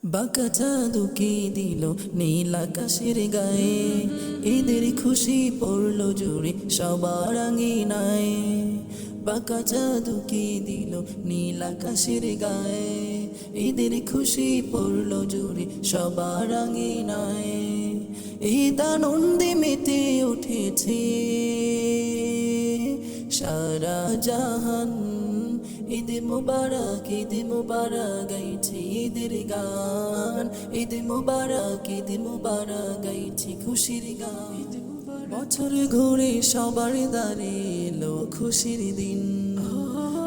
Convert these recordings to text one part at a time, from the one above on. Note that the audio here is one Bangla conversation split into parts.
বাঁকা চাঁদুকি দিল নীল আকাশের গায়ে, ঈদের খুশি পড়লো জুড়ে সবার আঙিনায়। বাঁকা চাঁদুকি দিল নীল আকাশের গায়ে, ঈদের খুশি পড়লো জুড়ে সবার আঙিনায়। ঈদ আনন্দে মেতে উঠেছে সারা জাহান, ঈদ মুবারক গাইছি ঈদের গান, ঈদ মুবারক গাইছি খুশির গান। বছর ঘুরে সবার দ্বারে এলো খুশির দিন,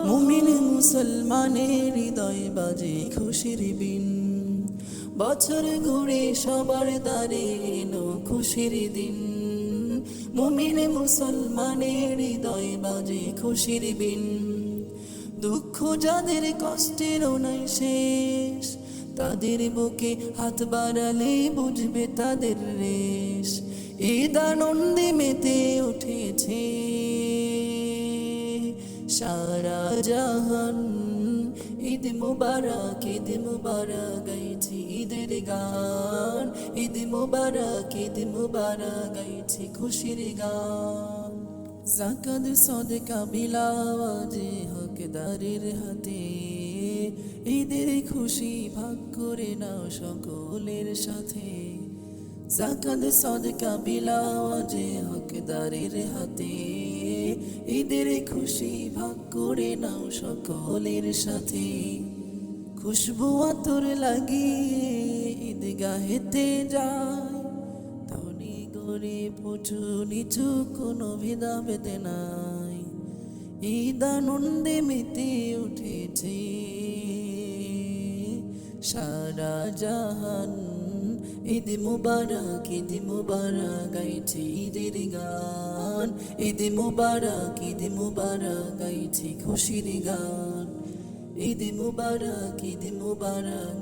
মুমিন মুসলমানের হৃদয় বাজে খুশির বিন। বছর ঘুরে সবার দ্বারে এলো খুশির দিন, মুমিন মুসলমানের হৃদয় বাজে খুশির বিন। দুঃখ যাদের কষ্টেরও নাই শেষ, তাদের বুকে হাত বাড়ালে বুঝবে তাদের রেশ। ঈদ আনন্দে মেতে উঠেছে সারা জাহান, ঈদ মুবারক গাইছি ঈদের গান, ঈদ মুবারক গাইছি খুশির গান। যাকাত সদকা বিলাওয়াজে হকদারের হাতে, ঈদের খুশি ভাগ করে নাও সকলের সাথে। যাকাত সদকা বিলাওয়াজে হকদারের হাতে, ঈদের খুশি ভাগ করে নাও সকলের সাথে। খুশবু আতর লাগিয়ে ঈদগাহেতে যায়, ধনী গরিব উঁচু নিচু কোনো ভেদাভেদ নাই। ঈদ আনন্দে মেতে উঠেছে সারা জাহান, ঈদ মুবারক গাইছি ঈদের গান, ঈদ মুবারক গাইছি খুশির গান। ঈদ মুবারক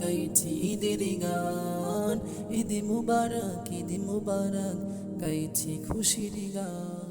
গাইছি ঈদের গান, ঈদ মুবারক গাইছি খুশির গান।